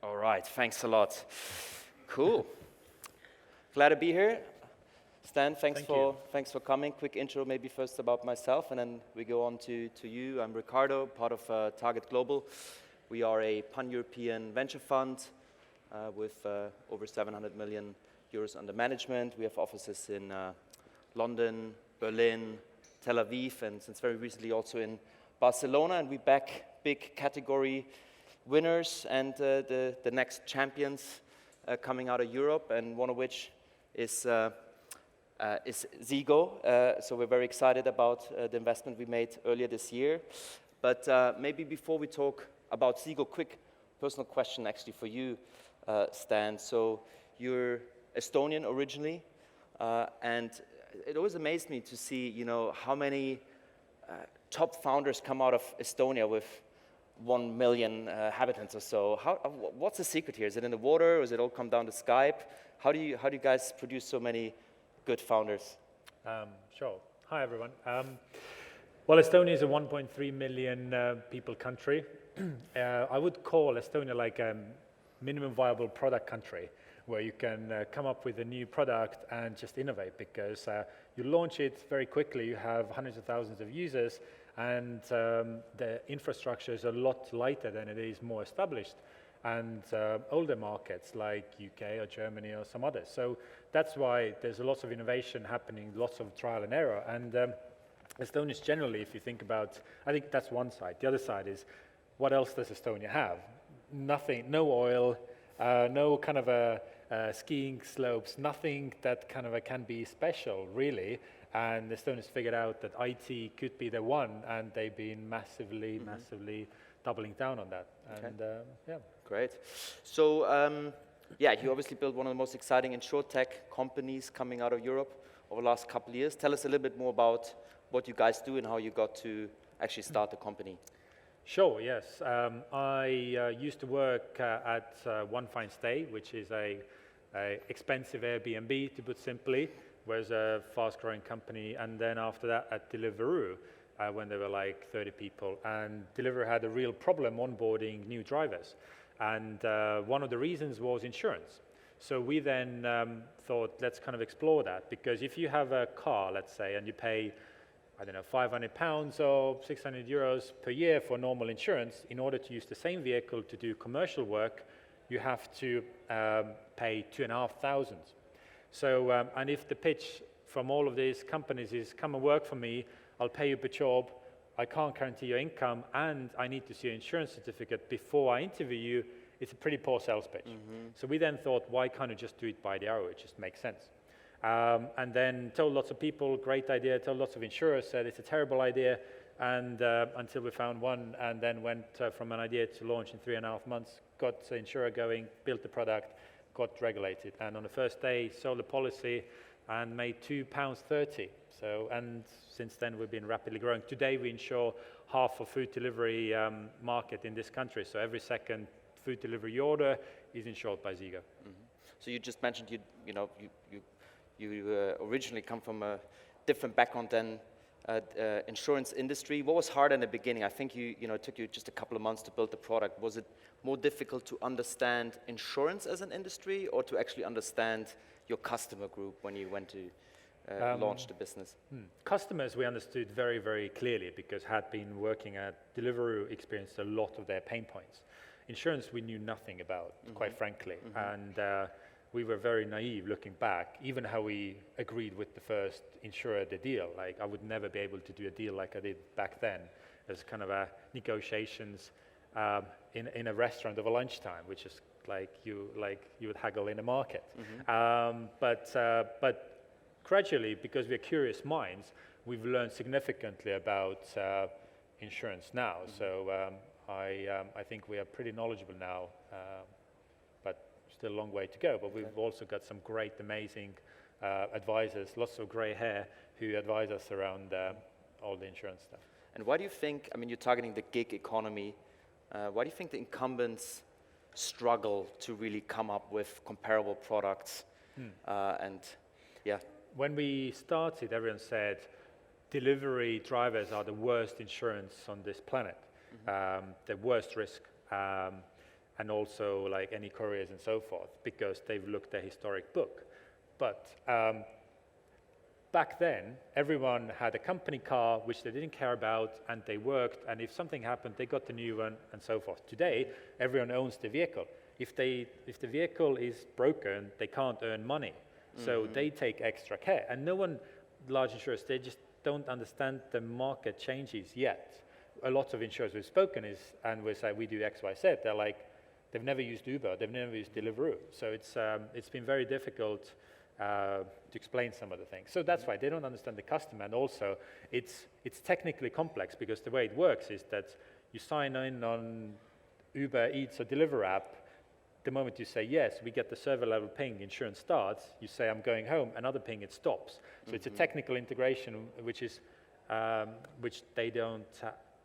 All right, thanks a lot. Cool. Glad to be here. Stan, thanks for coming. Quick intro maybe first about myself, and then we go on to you. I'm Ricardo, part of Target Global. We are a pan-European venture fund with over 700 million euros under management. We have offices in London, Berlin, Tel Aviv, and since very recently also in Barcelona, and we back big category winners and the next champions coming out of Europe, and one of which is Zego. So we're very excited about the investment we made earlier this year. But maybe before we talk about Zego, quick personal question actually for you, Stan. So you're Estonian originally, and it always amazed me to see, how many top founders come out of Estonia with 1 million inhabitants or so. What's the secret here? Is it in the water, or does it all come down to Skype? How do you guys produce so many good founders? Sure. Hi, everyone. Well, Estonia is a 1.3 million people country. I would call Estonia like a minimum viable product country, where you can come up with a new product and just innovate, because you launch it very quickly, you have hundreds of thousands of users, and the infrastructure is a lot lighter than it is more established and older markets like UK or Germany or some others. So that's why there's lots of innovation happening, lots of trial and error. And Estonians generally, if you think about, I think that's one side. The other side is, what else does Estonia have? Nothing, no oil, no kind of skiing slopes, nothing that kind of can be special, really. And Estonians figured out that IT could be the one, and they've been massively doubling down on that. Okay. And yeah. Great. So you obviously built one of the most exciting InsurTech companies coming out of Europe over the last couple of years. Tell us a little bit more about what you guys do and how you got to actually start the company. Sure, yes. I used to work at One Fine Stay, which is a expensive Airbnb, to put simply, was a fast-growing company, and then after that at Deliveroo, when there were like 30 people. And Deliveroo had a real problem onboarding new drivers. And one of the reasons was insurance. So we then thought, let's kind of explore that, because if you have a car, let's say, and you pay, I don't know, £500 or 600 euros per year for normal insurance, in order to use the same vehicle to do commercial work, you have to pay 2,500. So, and if the pitch from all of these companies is, come and work for me, I'll pay you per job, I can't guarantee your income, and I need to see your insurance certificate before I interview you, it's a pretty poor sales pitch. Mm-hmm. So we then thought, why can't you just do it by the hour? It just makes sense. And then told lots of people, great idea, told lots of insurers, said it's a terrible idea, and until we found one, and then went from an idea to launch in 3.5 months, got the insurer going, built the product, got regulated, and on the first day sold the policy and made £2.30. So, and since then we've been rapidly growing. Today we insure half of food delivery market in this country. So every second food delivery order is insured by Zego. Mm-hmm. So you just mentioned you originally come from a different background than insurance industry. What was hard in the beginning? I think it took you just a couple of months to build the product. Was it more difficult to understand insurance as an industry, or to actually understand your customer group when you went to launch the business? Customers we understood very, very clearly, because had been working at Deliveroo, experienced a lot of their pain points. Insurance we knew nothing about, quite frankly, and we were very naive looking back, even how we agreed with the first insurer the deal. Like, I would never be able to do a deal like I did back then. As kind of a negotiations in a restaurant over lunchtime, which is like you would haggle in a market. But gradually, because we're curious minds, we've learned significantly about insurance now. So I think we are pretty knowledgeable now, but still a long way to go. But we've also got some great, amazing advisors, lots of gray hair, who advise us around all the insurance stuff. And why do you think, you're targeting the gig economy, why do you think the incumbents struggle to really come up with comparable products? When we started, everyone said delivery drivers are the worst insurance on this planet, the worst risk. and also like any couriers and so forth, because they've looked at historic book. But back then, everyone had a company car which they didn't care about, and they worked, and if something happened, they got the new one, and so forth. Today, everyone owns the vehicle. If the vehicle is broken, they can't earn money. So they take extra care. And no one, large insurers, they just don't understand the market changes yet. A lot of insurers we've spoken and we say we do X, Y, Z, they're like, they've never used Uber, they've never used Deliveroo. So it's been very difficult to explain some of the things. So that's why they don't understand the customer, and also it's technically complex, because the way it works is that you sign in on Uber Eats or Deliveroo app. The moment you say yes, we get the server level ping, insurance starts, you say I'm going home, another ping, it stops. So it's a technical integration which they don't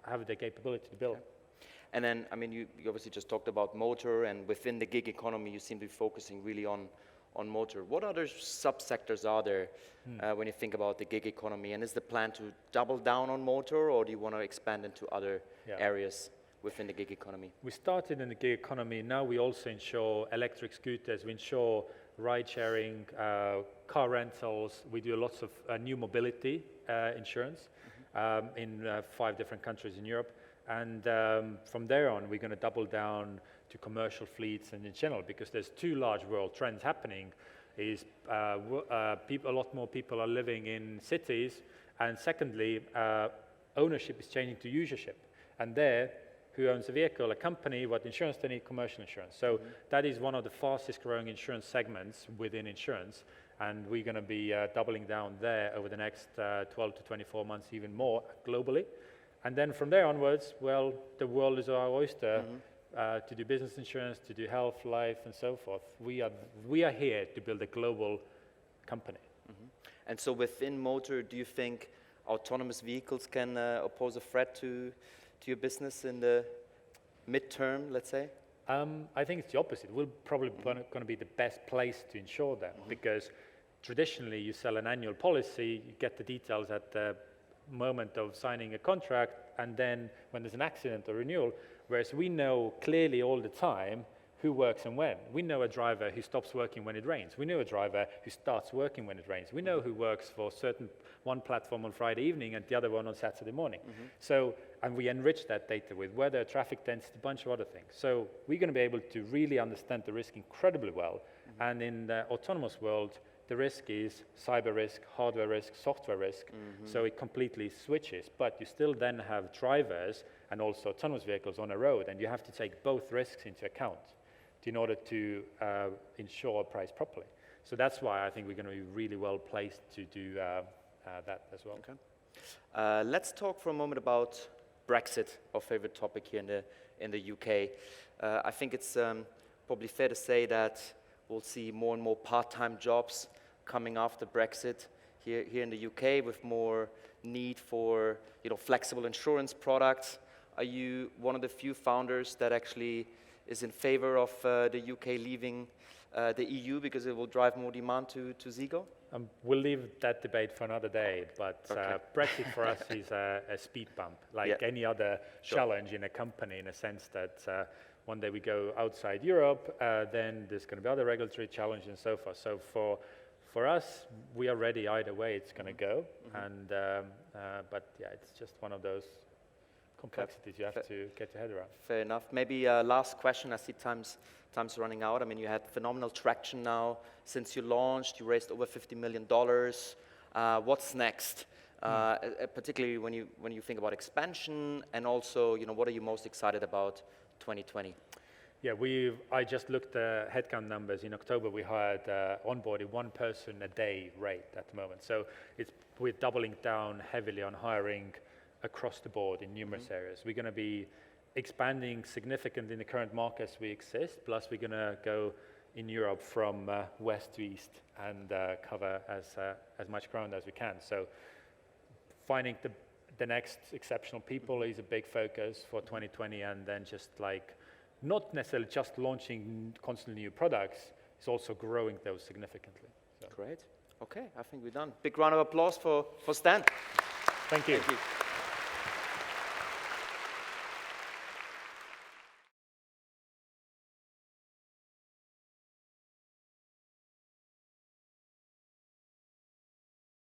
have the capability to build. Okay. And then, I mean, you obviously just talked about motor, and within the gig economy, you seem to be focusing really on motor. What other subsectors are there when you think about the gig economy? And is the plan to double down on motor, or do you want to expand into other areas within the gig economy? We started in the gig economy. Now we also insure electric scooters. We insure ride sharing, car rentals. We do lots of new mobility insurance in 5 different countries in Europe. And from there on, we're going to double down to commercial fleets and in general, because there's 2 large world trends happening. Is a lot more people are living in cities, and secondly, ownership is changing to usership. And there, who owns a vehicle? A company. What insurance they need? Commercial insurance. So that is one of the fastest growing insurance segments within insurance, and we're going to be doubling down there over the next 12 to 24 months, even more globally. And then from there onwards, well, the world is our oyster to do business insurance, to do health, life, and so forth. We are here to build a global company. And so within motor, do you think autonomous vehicles can pose a threat to your business in the midterm, let's say? I think it's the opposite. We're probably going to be the best place to insure them, because traditionally you sell an annual policy, you get the details at the moment of signing a contract, and then when there's an accident or renewal, whereas we know clearly all the time who works and when. We know a driver who stops working when it rains. We know a driver who starts working when it rains. We know who works for one platform on Friday evening and the other one on Saturday morning. So, and we enrich that data with weather, traffic density, a bunch of other things. So we're going to be able to really understand the risk incredibly well. And in the autonomous world, the risk is cyber risk, hardware risk, software risk. So it completely switches. But you still then have drivers and also autonomous vehicles on a road, and you have to take both risks into account in order to insure a price properly. So that's why I think we're going to be really well placed to do that as well. Okay. Let's talk for a moment about Brexit, our favorite topic here in the UK. I think it's probably fair to say that we'll see more and more part-time jobs coming after Brexit here in the UK, with more need for flexible insurance products. Are you one of the few founders that actually is in favor of the UK leaving the EU because it will drive more demand to Zego? We'll leave that debate for another day, but Brexit for us is a speed bump, like any other challenge in a company, in a sense that one day we go outside Europe, then there's going to be other regulatory challenges and so forth. So for us, we are ready either way it's going to go, and but yeah, it's just one of those complexities you have to get your head around. Fair enough. Maybe last question. I see time's running out. I mean, you had phenomenal traction now since you launched. You raised over $50 million. What's next? Particularly when you think about expansion, and also, what are you most excited about 2020? Yeah, I just looked at headcount numbers. In October, we hired onboarded 1 person a day rate at the moment. So we're doubling down heavily on hiring across the board in numerous areas. We're going to be expanding significantly in the current markets we exist, plus we're going to go in Europe from west to east and cover as much ground as we can. So finding the next exceptional people is a big focus for 2020, and then just like not necessarily just launching constantly new products, it's also growing those significantly. So. Great. Okay, I think we're done. Big round of applause for Sten. Thank you. Thank you.